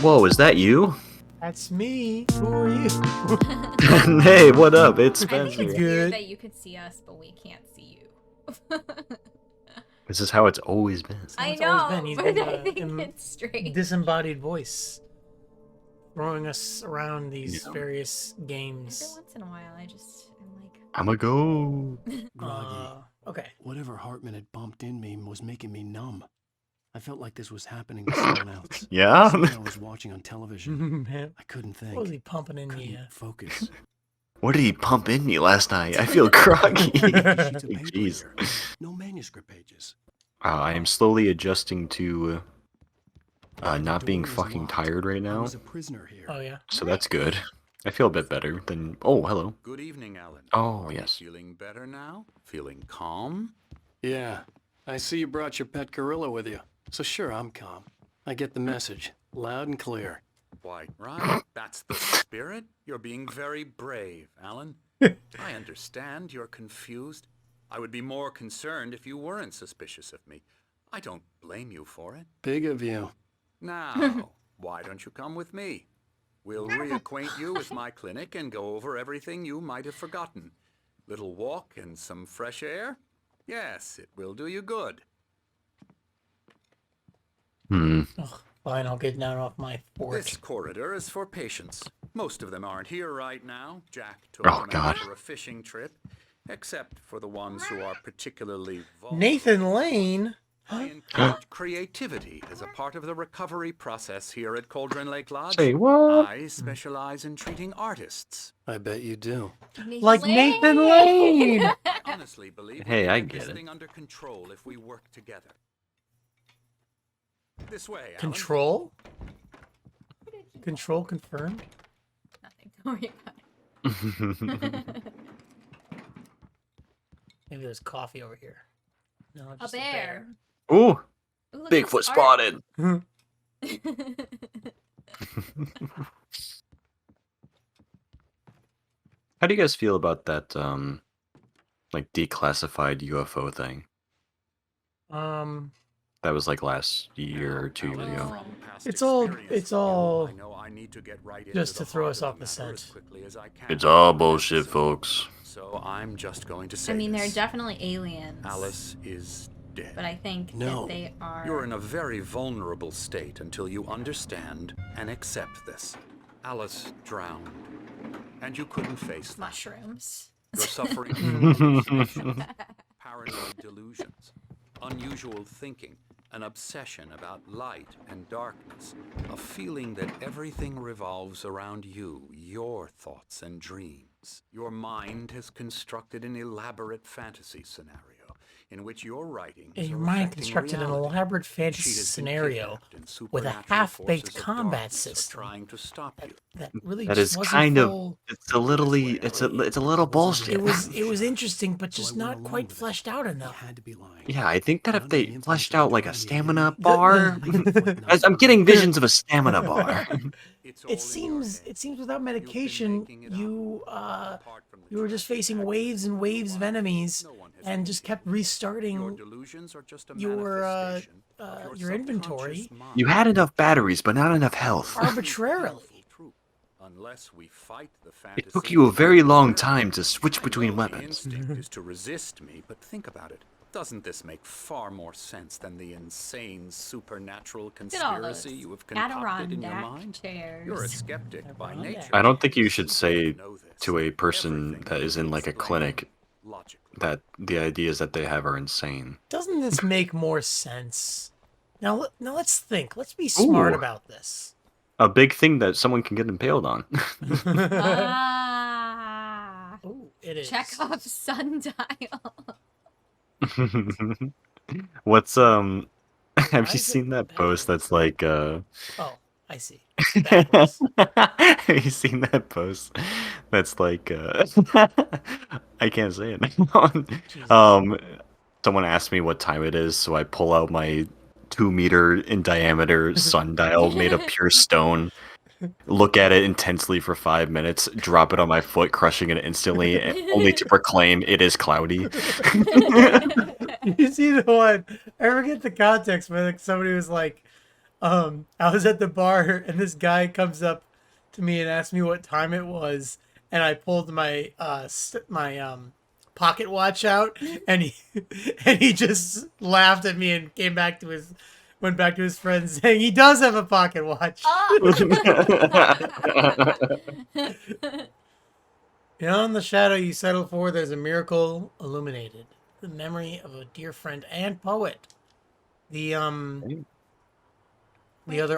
Whoa, is that you? That's me. Who are you? Hey, what up? It's I think Spencer. it's Good. weird that you could see us, but we can't see you. This is how it's always been. I It's always know, been. He's but been, I think it's strange. Disembodied voice. Throwing us around these Yeah. various Every games. once in a while, I'm like, I'ma go. Groggy. Okay. Whatever Hartman had bumped in me was making me numb. I felt like this was happening to someone else. Yeah? Something I was watching on television. Man, I couldn't what was think. he pumping in Couldn't you? focus. What did he pump in me last night? I feel groggy. Sheets of paper Jeez. here. No manuscript pages. I am slowly adjusting to The not door being was fucking locked. tired right I now. was a prisoner here. Oh, yeah. So that's good. I feel a bit better than... Oh, hello. Good evening, Alan. Oh, Are you yes. feeling better now? Feeling calm? Yeah. I see you brought your pet gorilla with you. So sure, I'm calm. I get the message. Loud and clear. Quite right. That's the spirit. You're being very brave, Alan. I understand you're confused. I would be more concerned if you weren't suspicious of me. I don't blame you for it. Big of you. Now, why don't you come with me? We'll reacquaint you with my clinic and go over everything you might have forgotten. Little walk and some fresh air? Yes, it will do you good. Ugh, fine, I'll get down off my fort. This corridor is for patients. Most of them aren't here right now. Jack took Oh, them God. out for a fishing trip, except for the ones who are particularly vulnerable. Nathan Lane? I encourage creativity as a part of the recovery process here at Cauldron Lake Lodge. Say what? I specialize in treating artists. I bet you do. Like Nathan Lane! I honestly believe we Hey, can I get get this it. thing under control if we work together. This way, Alan. Control? Control confirmed? Nothing. Don't worry about it. Maybe there's coffee over here. No, A just bear. Ooh, Ooh, look at Bigfoot this art. spotted. How do you guys feel about that, like, declassified UFO thing? That was, like, last year or 2 years ago. From past It's all- experience, it's all I know I need to get right just into to the throw heart us of off the matter as scent. quickly as I can. It's all bullshit, folks. So I'm just going to say I mean, they're this. definitely aliens. Alice is dead. But I think No. that they are. You're in a very vulnerable state until you understand and accept this. Alice drowned, and you couldn't face that. mushrooms. You're suffering from hallucinations, paranoid delusions, unusual thinking, an obsession about light and darkness, a feeling that everything revolves around you, your thoughts and dreams. Your mind has constructed an elaborate fantasy scenario in which your writings And your are mind affecting constructed an reality. elaborate She fantasy has been scenario kidnapped and with a supernatural half-baked forces of combat darkness are system. trying to stop you. that really That just is wasn't kind of... full. It's a little bullshit. It was interesting, but So just I went not along quite with it. fleshed out He enough. had to be lying. Yeah, I think that if Found they the fleshed information out like a trying to stamina get bar, I can flip as I'm numbers. getting visions of a stamina bar. It's all It in your seems head. without You've been medication, making it up. you Apart from the you were just tragic facing acts waves and waves of enemies, no one has and just made kept you. Your restarting delusions are just a your manifestation of your inventory. subconscious mind. You had enough batteries, but not enough health. arbitrarily. Truth. Unless we fight the It fantasy took you a of very long murder. time to switch I between know weapons. The instinct is to resist me, but think about it. Doesn't this make far more sense than the insane supernatural Look at all those conspiracy you have concocted in your Adirondack mind? chairs. You're a skeptic by Adirondack. nature. I don't think you should say You know this. to a person Everything that is in like a explained clinic logically. that the ideas that they have are insane. Doesn't this make more sense? Now let's think. Let's be smart Ooh. about this. A big thing that someone can get impaled on. Ah. Oh, it is. Chekhov's sundial. What's have Why you is it seen that post backwards? that's like Oh, I see. Backwards. have you seen that post that's like I can't say it. Jesus. Someone asked me what time it is, so I pull out my 2 meter in diameter sundial made of pure stone, look at it intensely for 5 minutes, drop it on my foot, crushing it instantly, only to proclaim it is cloudy. You see the one? I forget the context, but like somebody was like, I was at the bar and this guy comes up to me and asked me what time it was, and I pulled my pocket watch out, and he and he just laughed at me and went back to his friends saying he does have a pocket watch. Beyond the shadow you settle for, there's a miracle illuminated. The memory of a dear friend and poet. The other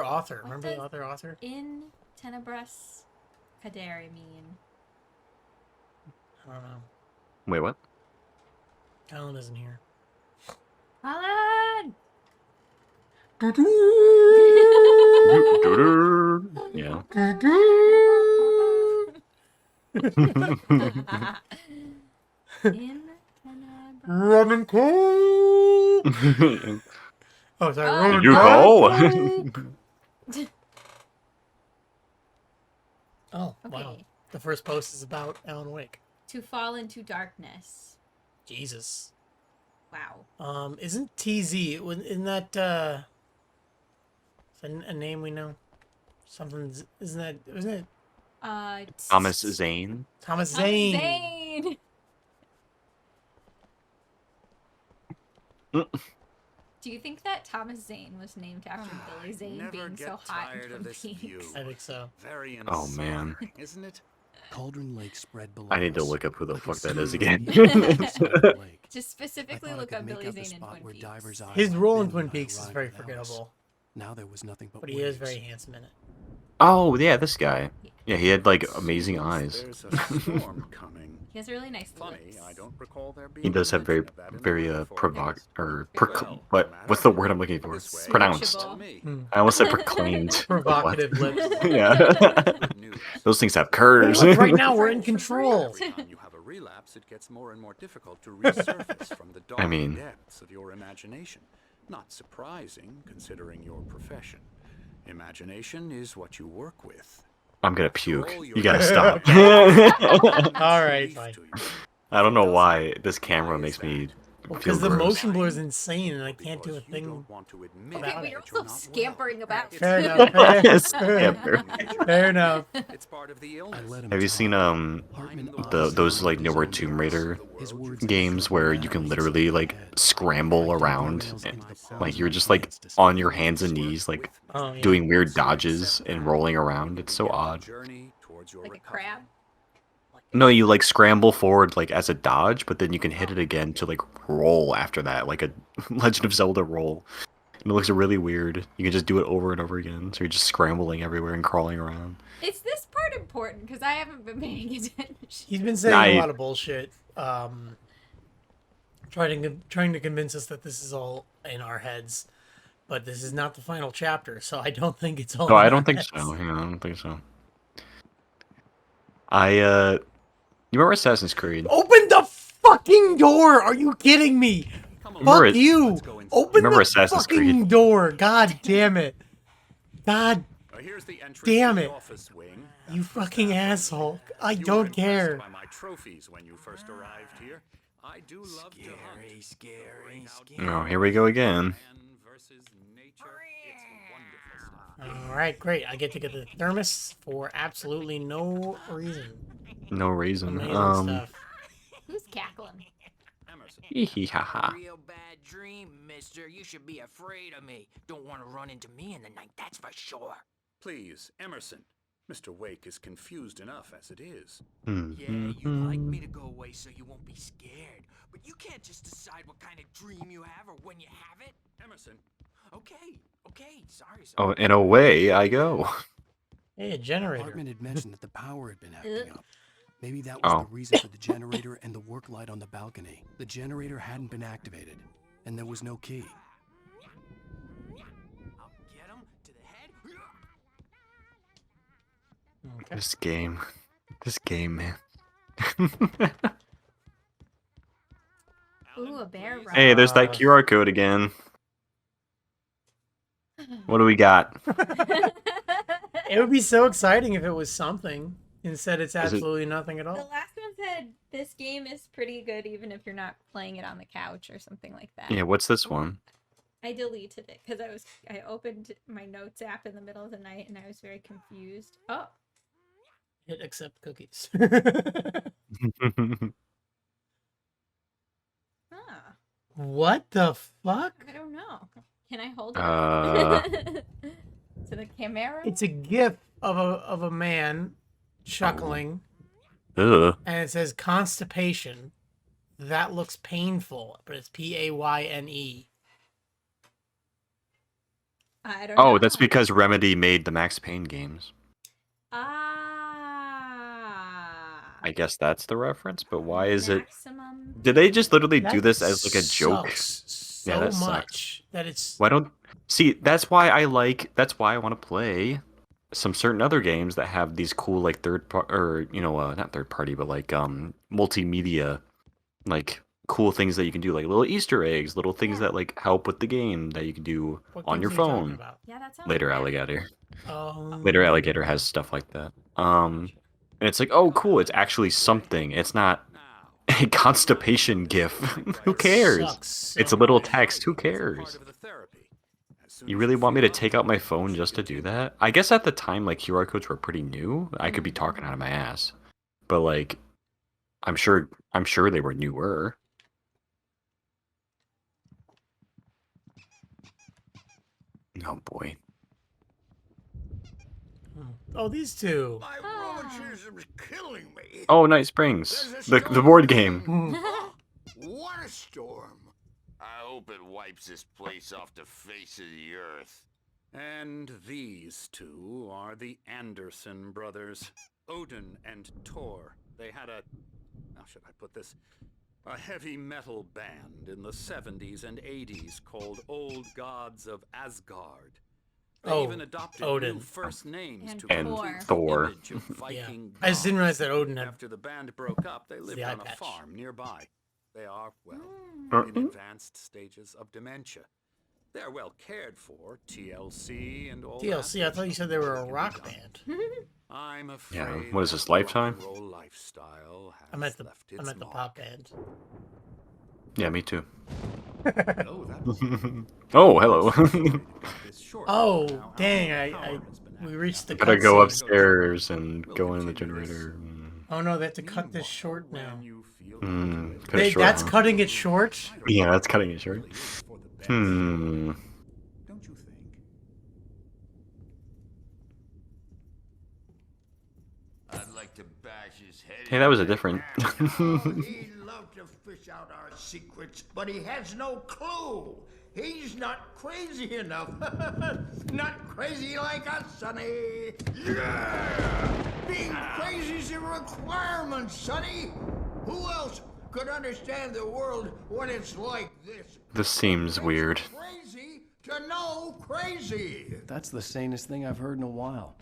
author. what Remember the does- other author? In tenebras cadere mean? I don't know. Wait, what? Alan isn't here. Alan! Yeah. In tenebras. Rum and coke. Oh, sorry. Oh. Rum and You coke. go. Oh, wow. Okay. The first post is about Alan Wake. To fall into darkness. Jesus. Wow. Isn't TZ? Isn't that is that a name we know? Something. Isn't it Thomas Zane. Thomas Thomas Zane? Zane. Do you think that Thomas Zane was named after Billy Zane Never being get so hot in tired Twin of this Peaks? view. I think so. Very Oh, man. inspiring, isn't it? Cauldron Lake spread below I need to us, look up who the like a fuck that sea is of again. green inside the lake. Just I specifically thought I look could up make Billy out the Zane in spot Twin where Peaks. Diver's Eye His had role in been Twin when I Peaks is arrived very without us. forgettable, Now there was nothing but but he is waves. very handsome in it. Oh, yeah, this guy. Yeah, he had like amazing eyes. There's a storm coming. He has really nice Funny, lips. I don't recall there being He does have very, mention of that in the very book before provoc this. or Well, what? no What's the matter. word I'm looking for? This way, Pronounced. tell me. I almost said proclaimed. Provocative What? lips. Yeah. Good news. Those things have curves. Look, right now we're in control. Every time you have a relapse, it gets more and more difficult to resurface from the dark mean- depths of your imagination. Not surprising, considering your profession. Imagination is what you work with. I'm gonna puke. All You your- gotta stop. All right, Relief fine. to you. I don't know why this camera makes me feel Because the gross. motion blur is insane, and I can't do a Because you thing. don't want to admit about Okay, but it. you're that you're also not scampering well. about. It's Fair part enough. of Scamper. nature. Fair enough. It's part of the illness. I let him Have you talk. seen Hartman those like his newer own Tomb words. Raider His words games where you can literally like scramble around, and, like like you're just like on your hands and knees, like Oh, yeah. doing weird dodges and rolling around. It's so odd. Journey towards your Like a recovery. crab. No, you like scramble forward like as a dodge, but then you can hit it again to like roll after that, like a Legend of Zelda roll. And it looks really weird. You can just do it over and over again. So you're just scrambling everywhere and crawling around. Is this part important? Because I haven't been paying attention. He's been saying Nah, a you- lot of bullshit. Trying to convince us that this is all in our heads, but this is not the final chapter, so I don't think it's all. No, in I our don't think heads. so. Yeah, I don't think so. You remember Assassin's Creed? Open the fucking door! Are you kidding me? Come on, Remember Fuck it- you! let's go inside. Open Remember the Assassin's fucking Creed? door! God damn it! God, Here's the entrance Damn to it. the office wing. you fucking asshole! I You were don't impressed care. by my trophies when you first arrived here. I do love to hunt. Scary. Oh, here we go again. Man versus nature. It's wonderful stuff. All right, great. I get to get the thermos for absolutely no reason. No reason. Amazing stuff. Who's cackling? Emerson. Hee ha ha. Real bad dream, mister. You should be afraid of me. Don't want to run into me in the night, that's for sure. Please, Emerson. Mr. Wake is confused enough as it is. Yeah, you'd like me to go away so you won't be scared. But you can't just decide what kind of dream you have or when you have it. Emerson, Okay, sorry. Oh, and away I go. Hey, a generator. Hartman had mentioned that the power had been Ugh. acting up. Maybe that was Oh. the reason for the generator and the work light on the balcony. The generator hadn't been activated, and there was no key. I'll get him to the head. Okay. This game, man. Ooh, a bear rug. Hey, there's that QR code again. What do we got? It would be so exciting if it was something. Instead, it's Is it- absolutely nothing at The all. last one said this game is pretty good even if you're not playing it on the couch or something like that. Yeah, what's this one? I deleted it because I opened my notes app in the middle of the night and I was very confused. Oh, Hit accept cookies. ah, What the fuck? I don't know. Can I hold it Uh. up to the camera? It's a gif of a man chuckling, Ugh. and it says constipation. That looks painful, but it's Payne. I don't know. Oh, that's because Remedy made the Max Payne games. Ah. I guess that's the reference, but why is it? Maximum. Did they just literally do That this as like a joke? sucks Yeah, so that sucks. much that it's Why don't see? That's why I want to play some certain other games that have these cool like third part or not third party but like multimedia like cool things that you can do like little Easter eggs, little things Yeah. that like help with the game that you can do what on games your are you talking phone. about? Yeah, that sounds Later rad. Alligator. Um, Later Alligator has stuff like that. And it's like, oh cool, it's actually something. It's not a constipation gif. Who cares? sucks so It's a little much. text. Who cares? You really want me to take out my phone just to do that? I guess at the time, like, QR codes were pretty new. I could be talking out of my ass. But, like, I'm sure they were newer. Oh, boy. Oh, these two. My rheumatism's killing me. Oh, Night Springs. The board game. What a storm. I hope it wipes this place off the face of the earth. And these two are the Anderson brothers, Odin and Thor. They had how should I put this? A heavy metal band in the 70s and 80s called Old Gods of Asgard. They Oh, even adopted Odin. new first names And to And complete the Thor. image of Viking I just didn't realize gods. that Odin had After the band broke up, they lived eye on a patch. farm nearby. They are, well, Mm. in advanced stages of dementia. They're well cared for, TLC and all TLC. that. I thought you said they were a rock band. I'm afraid Yeah, what is this, that Lifetime? rock and roll lifestyle has I meant the left its mark. pop band. Yeah, me too. Hello, Oh, hello. Oh, dang! We reached the Gotta go cutscene. upstairs and go in the generator. Oh no, they have to cut this short now. Cut it short, That's huh? cutting it short. Yeah, that's cutting it short. Hmm. Don't you think? I'd like to bash his head. Hey, that was a different. He'd love to fish out our secrets, but he has no clue. He's not crazy enough. Not crazy like us, Sonny. Yeah! Being crazy's a requirement, Sonny. Who else could understand the world when it's like this? This seems weird. Crazy to know crazy. That's the sanest thing I've heard in a while.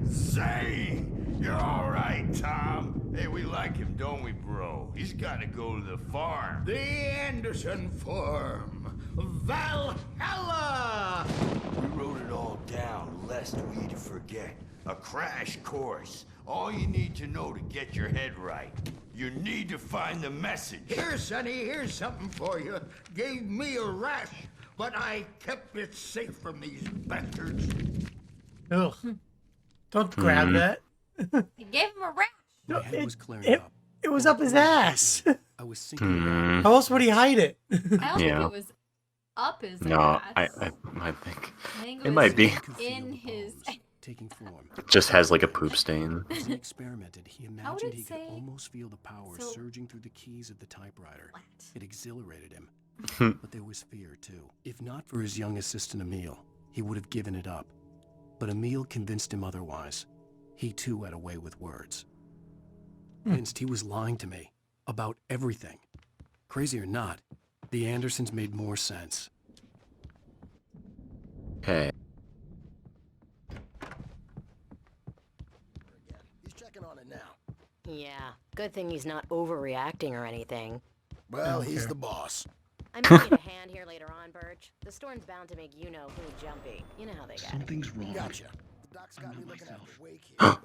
Zane! You're alright, Tom. Hey, we like him, don't we, bro? He's gotta go to the farm. The Anderson Farm. Valhalla! We wrote it all down, lest we forget. A crash course. All you need to know to get your head right. You need to find the message. Here, Sonny, here's something for you. Gave me a rash, but I kept it safe from these bastards. Ugh. Don't grab that. He gave him a rash. My head was clearing it- up. It was up his ass. I was sinking back. How else would he hide it? I don't Yeah. think it was up his No, ass. I think I think it was might be. I could feel in the his. powers taking form. it just has like a poop stain. As he experimented, he would imagined it he could say- almost feel the power so- surging through the keys of the typewriter. What? It exhilarated him. But there was fear, too. If not for his young assistant Emil, he would have given it up. But Emil convinced him otherwise. He, too, had a way with words. Convinced he was lying to me about everything. Crazy or not, the Andersons made more sense. Okay. He's checking on it now. Yeah, good thing he's not overreacting or anything. Well, he's the boss. I may need a hand here later on, Birch. The storm's bound to make you-know-who jumpy. You know how they get it. Something's wrong. Gotcha. The doc's got me looking at the wake here, but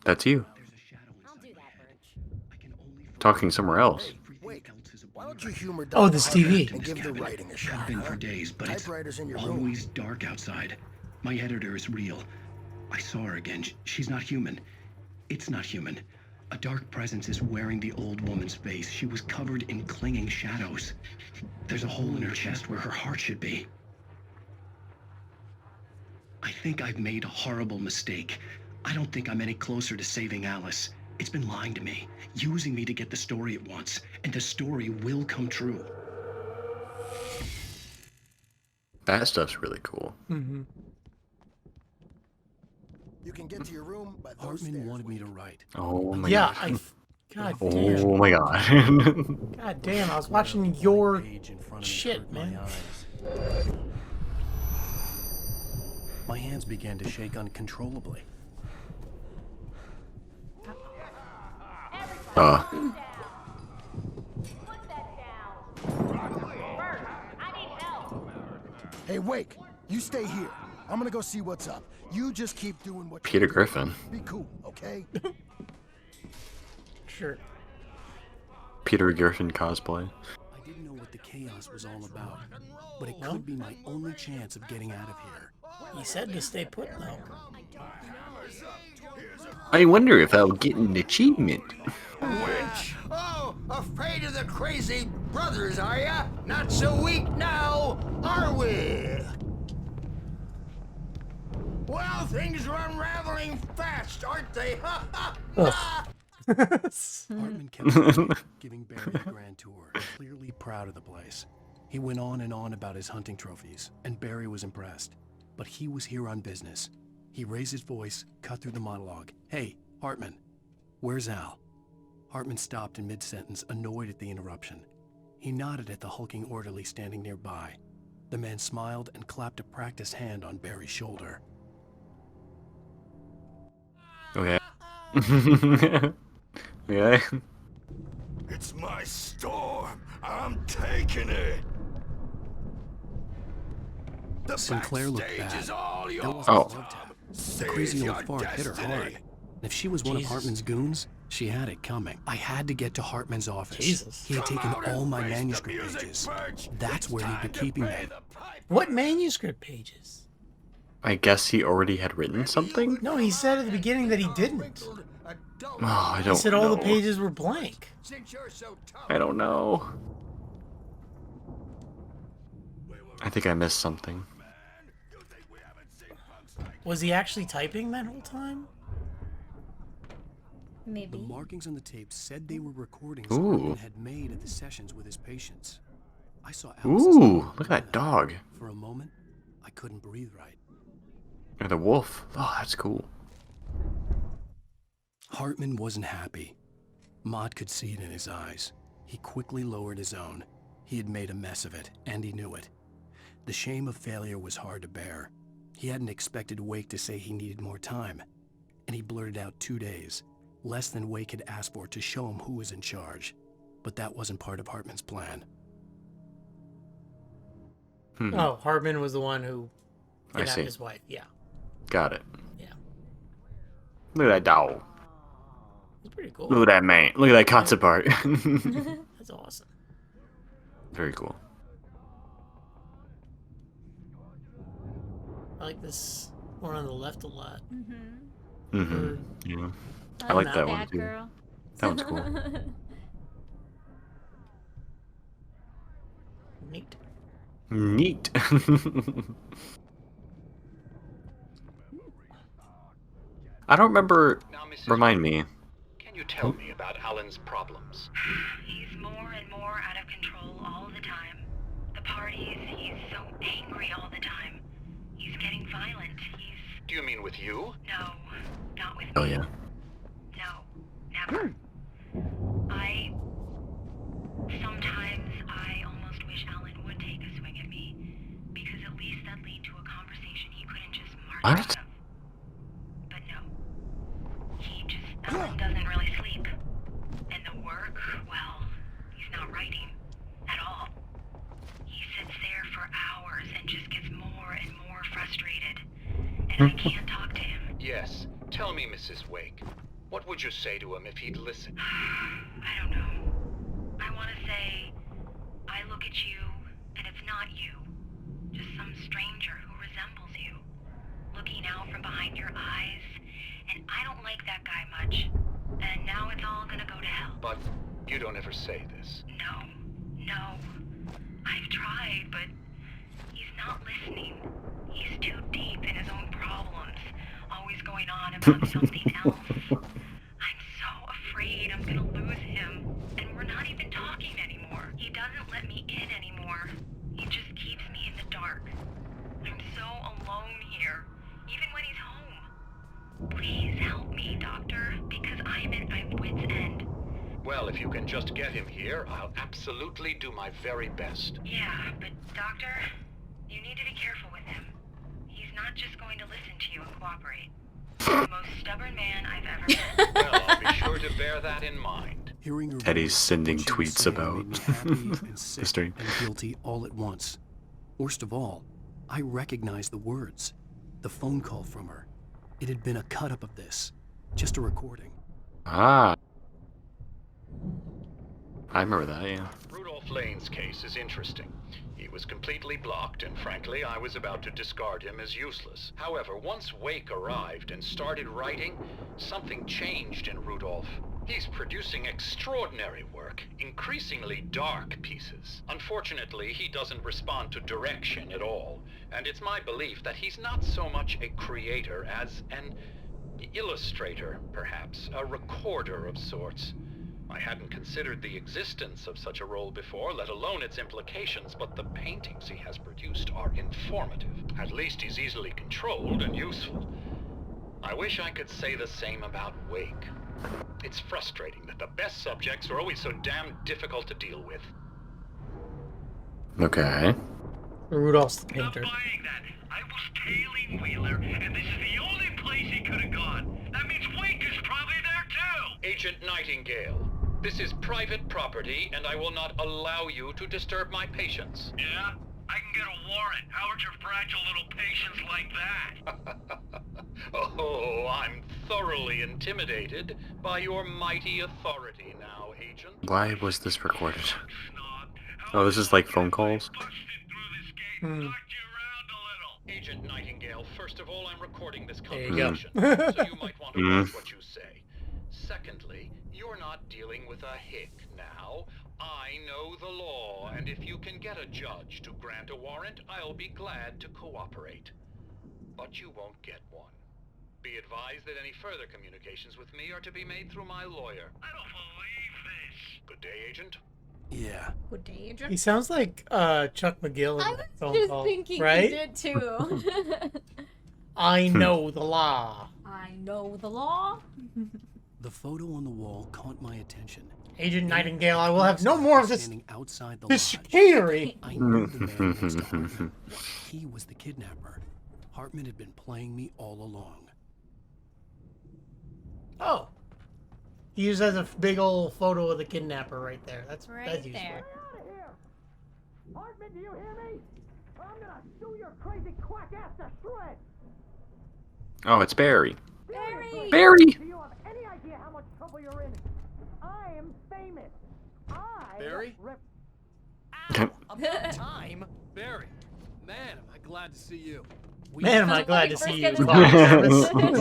That's you. there's a shadow I'll inside do my that, head. Birch. I can only talking somewhere else. Wait, why don't you humor Oh, Dr. this Hartman TV. and give the writing a shot, Been huh? for days, but it's Typewriter's in your room. always dark outside. My editor is real. I saw her again. She's not human. It's not human. A dark presence is wearing the old woman's face. She was covered in clinging shadows. There's a hole in her chest where her heart should be. I think I've made a horrible mistake. I don't think I'm any closer to saving Alice. It's been lying to me, using me to get the story it wants, and the story will come true. That stuff's really cool. Mm-hmm. You can get to your room by those Hartman stairs. wanted me to write. Oh my Yeah, god. God Oh damn. my god. God damn, I was watching your Page in front of me shit, hurt my man. eyes. My hands began to shake uncontrollably. Hey, Wake, you stay here. I'm gonna go see what's up. You just keep doing what Peter Griffin. Be cool, okay? Sure. Peter Griffin cosplay. I didn't know what the chaos was all about, but it could be my only chance of getting out of here. He said to stay put though. I wonder if I'll get an achievement. Wench! Oh, afraid of the crazy brothers, are ya? Not so weak now, are we? Well, things are unraveling fast, aren't they? Ha ha! Hartman kept giving Barry the grand tour, clearly proud of the place. He went on and on about his hunting trophies, and Barry was impressed. But he was here on business. He raised his voice, cut through the monologue. Hey, Hartman, where's Al? Hartman stopped in mid-sentence, annoyed at the interruption. He nodded at the hulking orderly standing nearby. The man smiled and clapped a practiced hand on Barry's shoulder. Okay. Okay. It's my storm. I'm taking it. The Sinclair looked backstage bad. is all That yours. wasn't Oh. his love tap. The Seize crazy your old fart hit her destiny. hard. And if she was one of Jesus. Hartman's goons, she had it coming. I had to get to Hartman's office. Jesus. He had Come taken out and all my face the manuscript music, pages. Birch. That's It's where he'd time been to keeping pay them. the piper. What manuscript pages? I guess he already had written something? No, he said at the beginning that he didn't. Oh, I He don't said all the know. pages were blank. Since you're so tough, I don't know. I think I missed something. You think we haven't seen punks like Was he actually typing that whole time? The Maybe. markings on the tape said they were recordings Ooh. Hartman had made at the sessions with his patients. I saw Alice's Ooh, name look at that dog. For a moment, I couldn't breathe right. Or the wolf. Oh, that's cool. Hartman wasn't happy. Maude could see it in his eyes. He quickly lowered his own. He had made a mess of it, and he knew it. The shame of failure was hard to bear. He hadn't expected Wake to say he needed more time, and he blurted out 2 days, less than Wake had asked for to show him who was in charge. But that wasn't part of Hartman's plan. Oh, Hartman was the one who I kidnapped see. his wife. Yeah, Got it. yeah. Look at that dog. It's pretty cool. Look at that man. Look at that concept art. That's awesome. Very cool. I like this one on the left a lot. Mm-hmm. Yeah. I Oh, like not that one bad, too. girl. That one's cool. Neat. Neat. I don't remember. Now, Mrs. Remind me. Can you tell me about Alan's problems? He's more and more out of control all the time. The parties, he's so angry all the time. He's getting violent. Do you mean with you? No, not with Oh me. yeah. No, never. Sometimes I almost wish Alan would take a swing at me, because at least that lead to a conversation he couldn't just march What? out of. But no. Alan doesn't really sleep. And the work, well, he's not writing at all. He sits there for hours and just gets more and more frustrated. And I can't talk to him. Yes. Tell me, Mrs. Wake. What would you say to him if he'd listen? I don't know. I want to say, I look at you, and it's not you. Just some stranger who resembles you. Looking out from behind your eyes, and I don't like that guy much. And now it's all gonna go to hell. But you don't ever say this. No. I've tried, but he's not listening. He's too deep in his own problems, always going on about something else. I'm so afraid I'm gonna lose him, and we're not even talking anymore. He doesn't let me in anymore. He just keeps me in the dark. I'm so alone here, even when he's home. Please help me, Doctor, because I'm at my wit's end. Well, if you can just get him here, I'll absolutely do my very best. Yeah, but Doctor, you need to be careful with him. He's not just going to listen to you and cooperate. He's the most stubborn man I've ever met. Well, I'll be sure to bear that in mind. Hearing her Teddy's voice, sending what she was tweets saying about made me happy and sick stream. and guilty all at once. Worst of all, I recognized the words. The phone call from her. It had been a cut-up of this. Just a recording. Ah. I remember that, yeah. Rudolph Lane's case is interesting. He was completely blocked, and frankly, I was about to discard him as useless. However, once Wake arrived and started writing, something changed in Rudolph. He's producing extraordinary work, increasingly dark pieces. Unfortunately, he doesn't respond to direction at all, and it's my belief that he's not so much a creator as an illustrator, perhaps, a recorder of sorts. I hadn't considered the existence of such a role before, let alone its implications, but the paintings he has produced are informative. At least he's easily controlled and useful. I wish I could say the same about Wake. It's frustrating that the best subjects are always so damn difficult to deal with. Okay. Rudolph's the painter. Not buying that. I was tailing Wheeler, and this is the only place he could have gone. That means Wake is probably there too. Agent Nightingale, this is private property, and I will not allow you to disturb my patients. Yeah? I can get a warrant. Howard your fragile little patients like that? Oh, I'm thoroughly intimidated by your mighty authority now, Agent. Why was this recorded? Oh, this is like phone calls? Agent Nightingale, first of all, I'm recording this There you go. conversation, so you might want to watch what you say. Secondly, you're not dealing with a hick now. I know the law, and if you can get a judge to grant a warrant, I'll be glad to cooperate. But you won't get one. Be advised that any further communications with me are to be made through my lawyer. I don't believe this. Good day, Agent. Yeah. Good day, He Adrian. sounds like Chuck McGill in I that was phone just call, thinking right? he did too. I know the law. I know the law. The photo on the wall caught my attention. Agent Nightingale, I will have no more of this, Standing outside the this lodge. chicanery. I knew the man next to Hartman. He was the kidnapper. Hartman had been playing me all along. Oh. He used as a big old photo of the kidnapper right there. That's Right useful. there. Hartman, do you hear me? I'm gonna sue your crazy quack ass to shreds. Oh, it's Barry. Barry! Barry! Do you have any idea how much trouble you're in? I am famous. Barry? Okay. Time? Barry. Man, am I glad to see you. Man, am I glad to see you. It's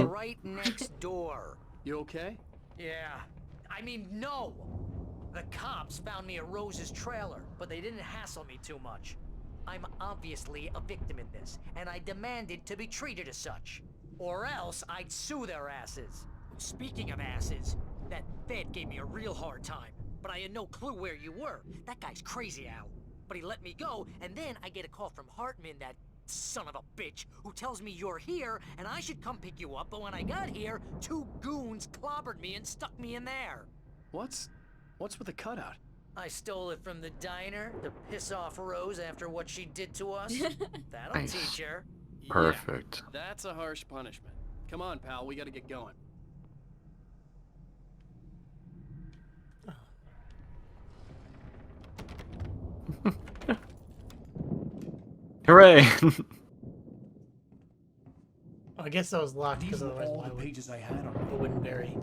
right next door. You okay? Yeah. I mean, no! The cops found me at Rose's trailer, but they didn't hassle me too much. I'm obviously a victim in this, and I demanded to be treated as such. Or else I'd sue their asses. Speaking of asses, that Fed gave me a real hard time, but I had no clue where you were. That guy's crazy, Al. But he let me go, and then I get a call from Hartman, that son of a bitch, who tells me you're here, and I should come pick you up, but when I got here, 2 goons clobbered me and stuck me in there. What's with the cutout? I stole it from the diner to piss off Rose after what she did to us. That'll Nice. teach her. Perfect. Yeah, that's a harsh punishment. Come on, pal, we gotta get going. Hooray! I guess that was locked These because are otherwise all why the would pages I had on it wouldn't bury?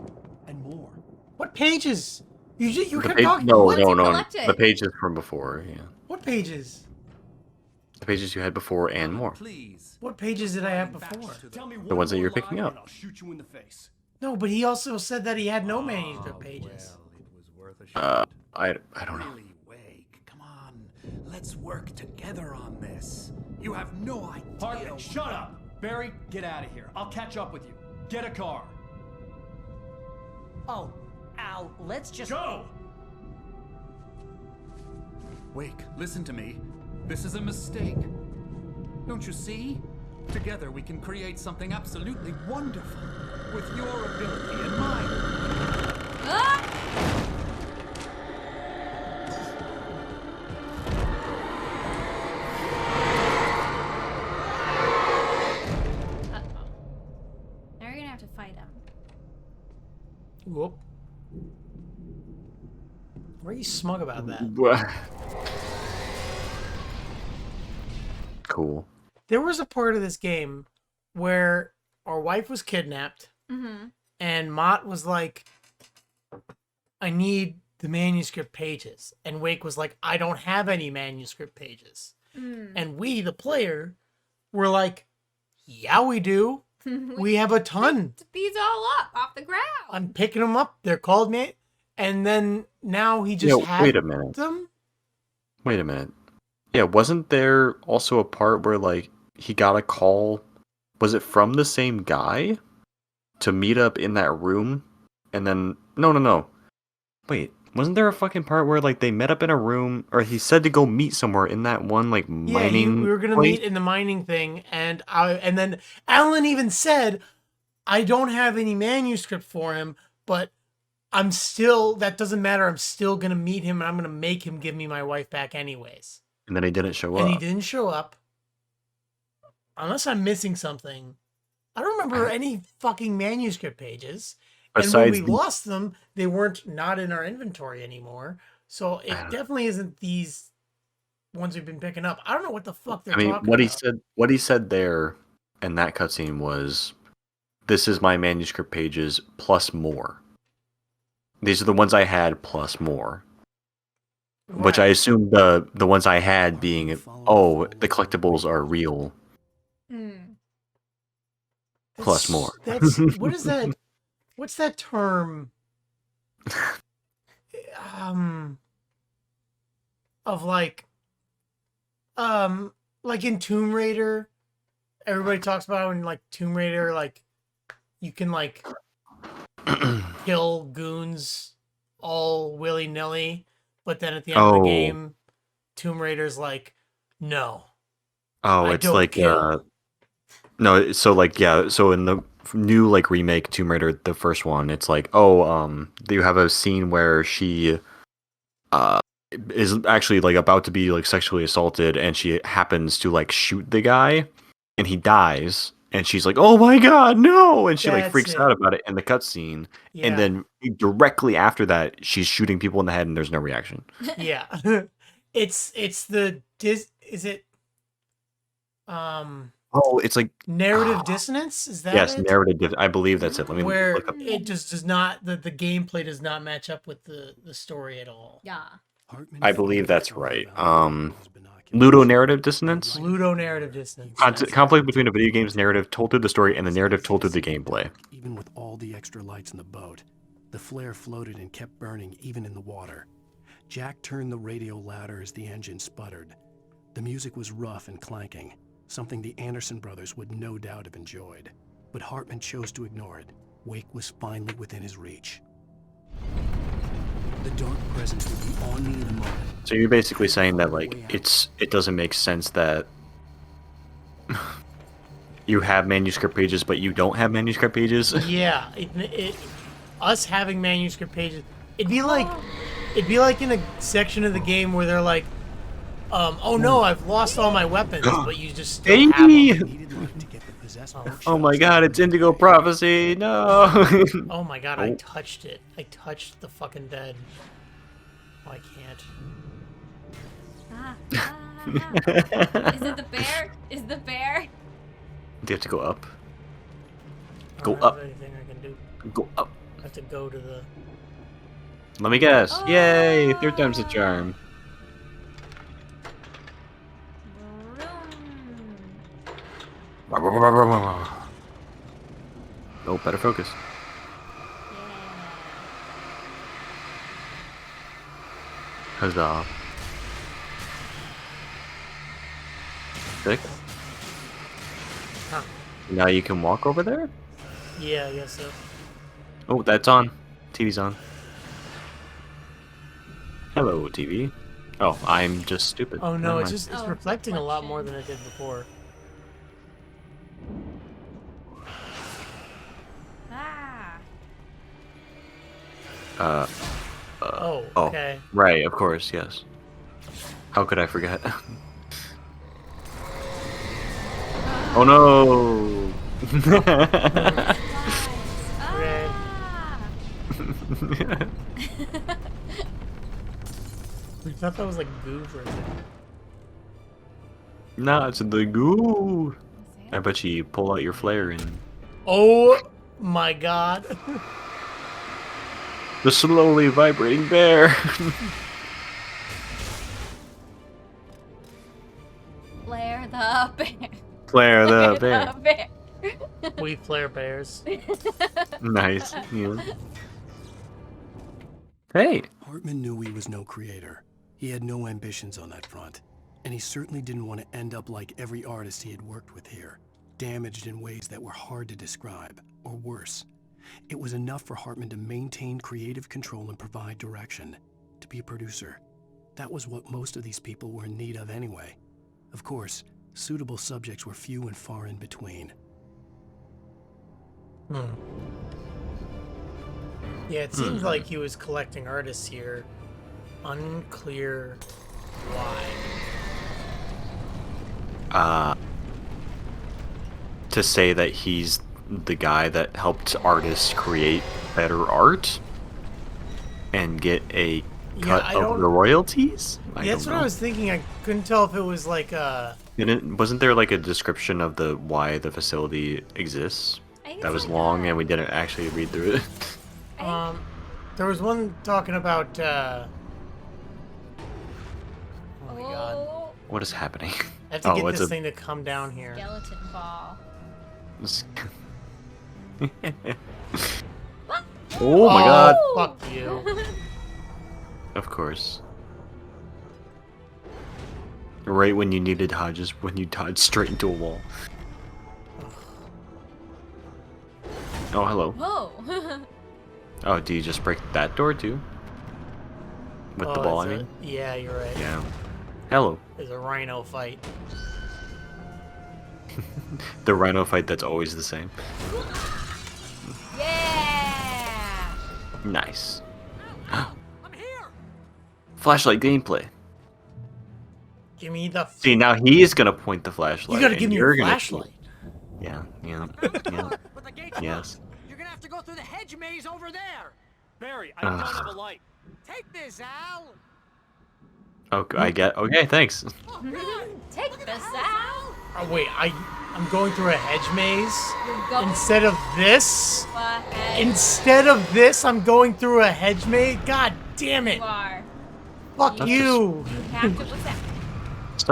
And more. What pages? You The kept page, talking. no, What? no, no. collected? The pages from before, yeah. What pages? The pages you had before and more. Please. What pages did I have before? Tell me The ones that you're picking up. and I'll shoot you in the face. No, but he also said that he had no manuscript pages. Well, it was worth a shot. I don't know. Really, Wake. Come on. Let's work together on this. You have no idea. Hartman, shut up! Barry, get out of here. I'll catch up with you. Get a car. Oh, Al, let's just... Go! Wake, listen to me. This is a mistake. Don't you see? Together we can create something absolutely wonderful. With your ability and mine. Ah! Uh-oh. Now you're gonna have to fight him. Whoop. Why are you smug about that? Cool. There was a part of this game where our wife was kidnapped, Mm-hmm. and Mott was like, I need the manuscript pages. And Wake was like, I don't have any manuscript pages. Mm. And we, the player, were like, yeah, we do. We have a ton. picked these all up off the ground. I'm picking them up. They're called me. And then now he just had wait a minute. them. Wait a minute. Yeah, wasn't there also a part where like he got a call? Was it from the same guy to meet up in that room? And then no. Wait, wasn't there a fucking part where like they met up in a room, or he said to go meet somewhere in that one like mining? We were gonna place? meet in the mining thing, and then Alan even said, I don't have any manuscript for him, but I'm still, that doesn't matter. I'm still gonna meet him, and I'm gonna make him give me my wife back anyways. And then he didn't show And up. he didn't show up. Unless I'm missing something. I don't remember any fucking manuscript pages. And when we Besides the- lost them, they weren't not in our inventory anymore. So it definitely isn't these ones we've been picking up. I don't know what the fuck they're I mean, talking what about. he said there in that cutscene was, "This is my manuscript pages plus more. These are the ones I had plus more." Which I assume the ones I had being, the collectibles are real plus more. That's what is that? What's that term? Of like in Tomb Raider, everybody talks about in like Tomb Raider, like you can like kill goons all willy nilly, but then at the end of the game, Tomb Raider's like, no. Oh, it's like no, so like so in the new like remake Tomb Raider, the first one, it's like you have a scene where she is actually like about to be like sexually assaulted, and she happens to like shoot the guy, and he dies, and she's like, "Oh my god, no!" And she like freaks out about it in the cutscene, and then directly after that, she's shooting people in the head, and there's no reaction. Yeah, it's the is it it's like narrative dissonance? Is that yes, it? narrative. I believe that's it. Let me Where look up. it just does not the gameplay does not match up with the story at all. Yeah. I believe that's right. Ludonarrative dissonance? Ludonarrative dissonance. Conflict between a video game's narrative told through the story and the narrative told through the gameplay. Even with all the extra lights in the boat, the flare floated and kept burning even in the water. Jack turned the radio louder as the engine sputtered. The music was rough and clanking, something the Anderson brothers would no doubt have enjoyed. But Hartman chose to ignore it. Wake was finally within his reach. The dark presence would be on me in a moment. So you're basically saying that like it doesn't make sense that you have manuscript pages but you don't have manuscript pages? Yeah, us having manuscript pages, it'd be like in a section of the game where they're like, oh no, I've lost all my weapons, but you just still have them. Oh my god, it's Indigo Prophecy, no! Oh my god, I touched it. I touched the fucking bed. Oh, I can't. Is it the bear? Is the bear? Do you have to go up? I Go don't up. have anything I can do. Go up. I have to go to the. Let me guess. Yay! Third time's the charm. Oh, better focus. Huzzah. Sick. Huh. Now you can walk over there? Yeah, I guess so. Oh, that's on. TV's on. Hello, TV. Oh, I'm just stupid. Oh no, Never it's mind. just it's reflecting a lot more than it did before. Ah. Oh, Oh, okay. right, of course, yes. How could I forget? Oh no! Red. I thought that was like goo for a second. Nah, it's the goo. I bet you pull out your flare and Oh my god. the slowly vibrating bear. Flare the bear. Flare the bear. bear. We flare bears. Nice. Yeah. Hey. Hartman knew he was no creator. He had no ambitions on that front. And he certainly didn't want to end up like every artist he had worked with here, damaged in ways that were hard to describe, or worse. It was enough for Hartman to maintain creative control and provide direction, to be a producer. That was what most of these people were in need of anyway. Of course, suitable subjects were few and far in between. Yeah, it seems like he was collecting artists here. Unclear why. To say that he's the guy that helped artists create better art and get a cut of the royalties? Yeah, that's what I was thinking. I couldn't tell if it was like Wasn't there like a description of the why the facility exists? That was long and we didn't actually read through it. There was one talking about oh my god. What is happening? I have to get this thing to come down here. Skeleton ball. Oh my god. Fuck you. Of course. Right when you needed dodges, when you dodged straight into a wall. Oh, hello. Whoa. Oh, do you just break that door too? With the ball, I mean? Yeah, you're right. Yeah. Hello. There's a rhino fight. The rhino fight that's always the same. Yeah. Nice. Flashlight gameplay. Give me the. See, now he is gonna point the flashlight. You gotta and give me you're your gonna flashlight. Yeah, yeah, yeah. Yes. You're gonna have to go through the hedge maze over there. Barry, I don't have a light. Take this, Al. Okay, I get. Okay, thanks. Take this out. Oh, wait, I'm going through a hedge maze going instead of this. What? Instead of this, I'm going through a hedge maze. God damn it! You are. Fuck That's you! Have to. What's that?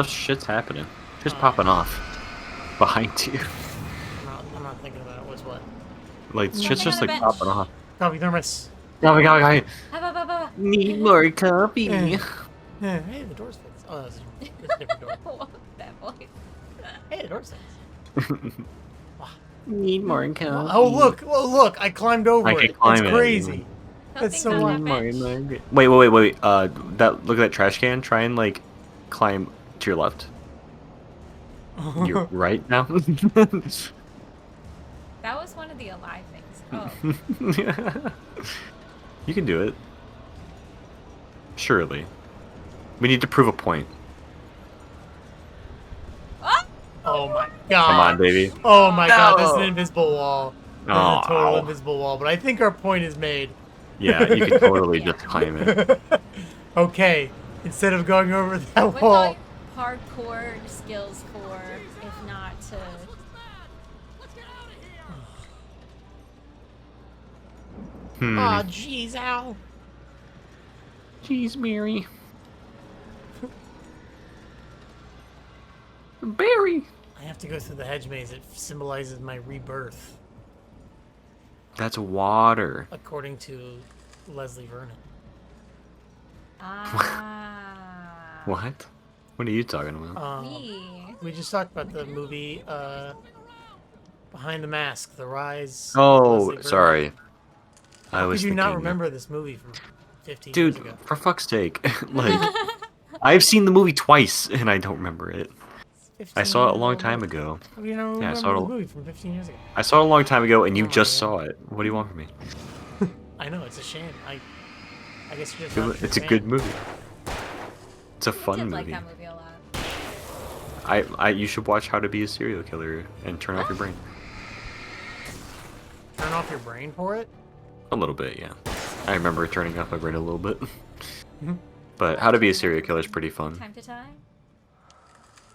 Shit's happening. Just popping off behind you. I'm not thinking about it. What's what? Like shit's just like bench. popping off. Coffee thermos. Oh my god, Need more coffee. Hey, the door's fixed. Oh, that's a different door. What was that voice? Hey, the door's fixed. Need more coffee. Oh look! Oh look! I climbed over I it. can climb It's it. crazy. That's so Something's on wild. that bench. Wait. That look at that trash can. Try and like climb to your left. You're right now. That was one of the alive things. Oh. You can do it. Surely. We need to prove a point. Oh my god! Come on, baby. Oh my god! This is No. an invisible wall. This is Oh, a total ow. invisible wall. But I think our point is made. Yeah, you can totally just climb it. Okay, instead of going over that What's all wall. your parkour skills for, if not to? Aw, jeez, Al. Jeez, Mary. Barry. I have to go through the hedge maze. It symbolizes my rebirth, That's water. according to Leslie Vernon. Ah. What? What are you talking about? Me. We just talked about the movie Behind the Mask, The Rise. of Oh, Leslie Vernon. sorry. I How was could you not thinking- remember this movie from 15 years Dude, ago? for fuck's sake. Like, I've seen the movie twice and I don't remember it. I saw it a long time ago. How do you not Yeah, I remember saw it the a- movie from 15 years ago? I saw it a long time ago and you Oh my just God. saw it. What do you want from me? I know, it's a shame. I guess you're just It not wa- a true It's a fan. good movie. It's a I fun did like movie. that movie a lot. You should watch How to Be a Serial Killer and turn off your brain. Turn off your brain for it? A little bit, yeah. I remember turning off my brain a little bit. But How to Be a Serial Killer is pretty fun. Time to time.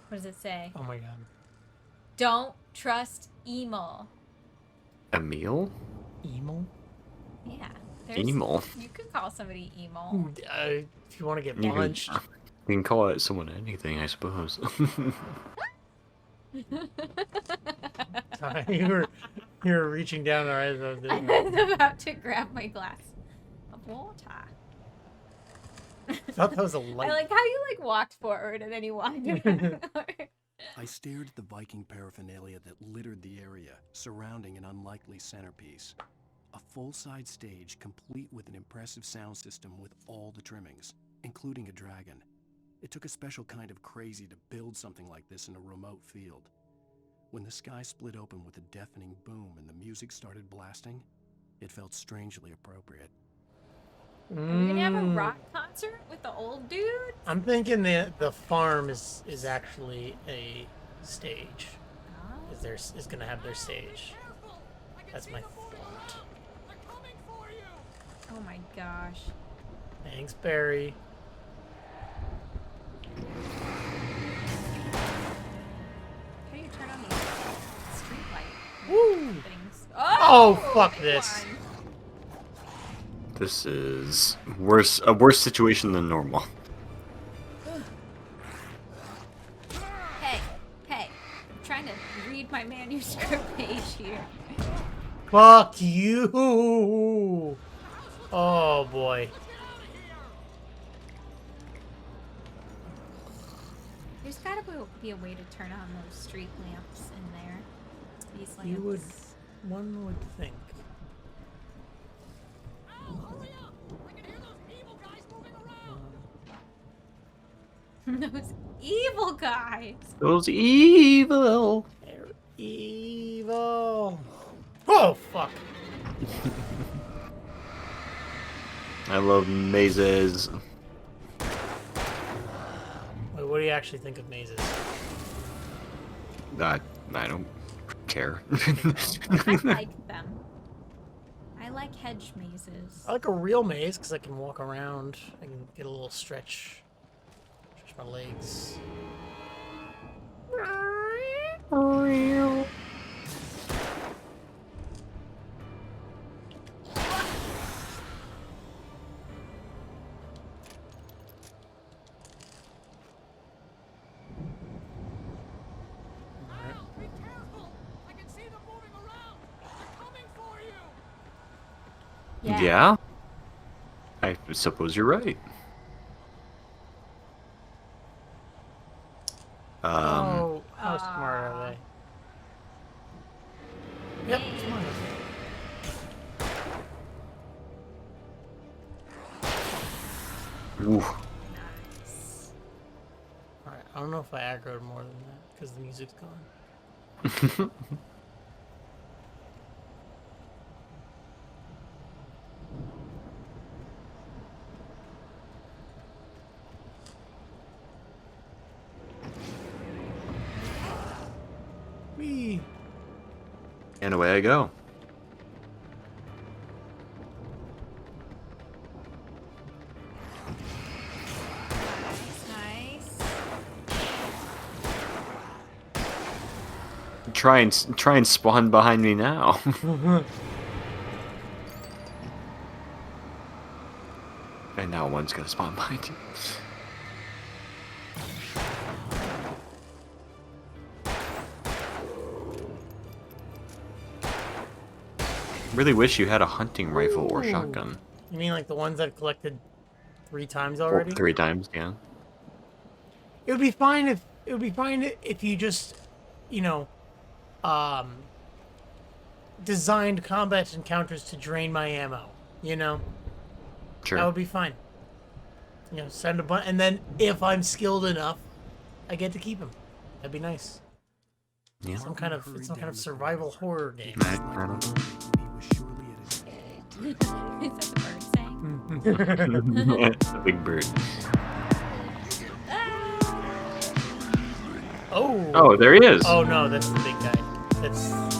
What does it say? Oh my god. Don't trust Emil. Emil? Emo? Yeah. Emil? You could call somebody Emil. If you want to get You can, punched. you can call it someone anything, I suppose. Sorry, you were reaching down there as I was I doing was that. about to grab my glass of water. I thought that was a I light. like how you like walked forward and then you walked around. I stared at the Viking paraphernalia that littered the area, surrounding an unlikely centerpiece. A full-size stage complete with an impressive sound system with all the trimmings, including a dragon. It took a special kind of crazy to build something like this in a remote field. When the sky split open with a deafening boom and the music started blasting, it felt strangely appropriate. Are we gonna have a rock concert with the old dude? I'm thinking the farm is actually a stage. Is gonna have their stage. That's my thought. Oh my gosh. Thanks, Barry. How do you turn on the street light? Woo! Things. Oh, fuck this. This is a worse situation than normal. Hey, I'm trying to read my manuscript page here. Fuck you! Oh boy. There's gotta be a way to turn on those street lamps in there. These lamps. You would, one would think. Those evil guys. Those evil. They're evil. Oh fuck. I love mazes. Wait, what do you actually think of mazes? I don't care. I like them. I like hedge mazes. I like a real maze because I can walk around. I can get a little stretch my legs. Yeah. I suppose you're right. Oh, how smart are they? Yep, smart. Ooh. Alright, I don't know if I aggroed more than that because the music's gone. Whee! And away I go. Nice. Try and spawn behind me now. Oh, one's gonna spawn behind you. Really wish you had a hunting rifle or shotgun. You mean like the ones I've collected 3 times Well, already? 3 times, yeah. It would be fine if you just, you know, designed combat encounters to drain my ammo. You know, Sure. that would be fine. You know, send a bunch, and then if I'm skilled enough, I get to keep them. That'd be nice. Yeah. Some kind of survival horror game. Is that the bird saying? It's a big bird. Oh. Oh, there he is. Oh no, that's the big guy. That's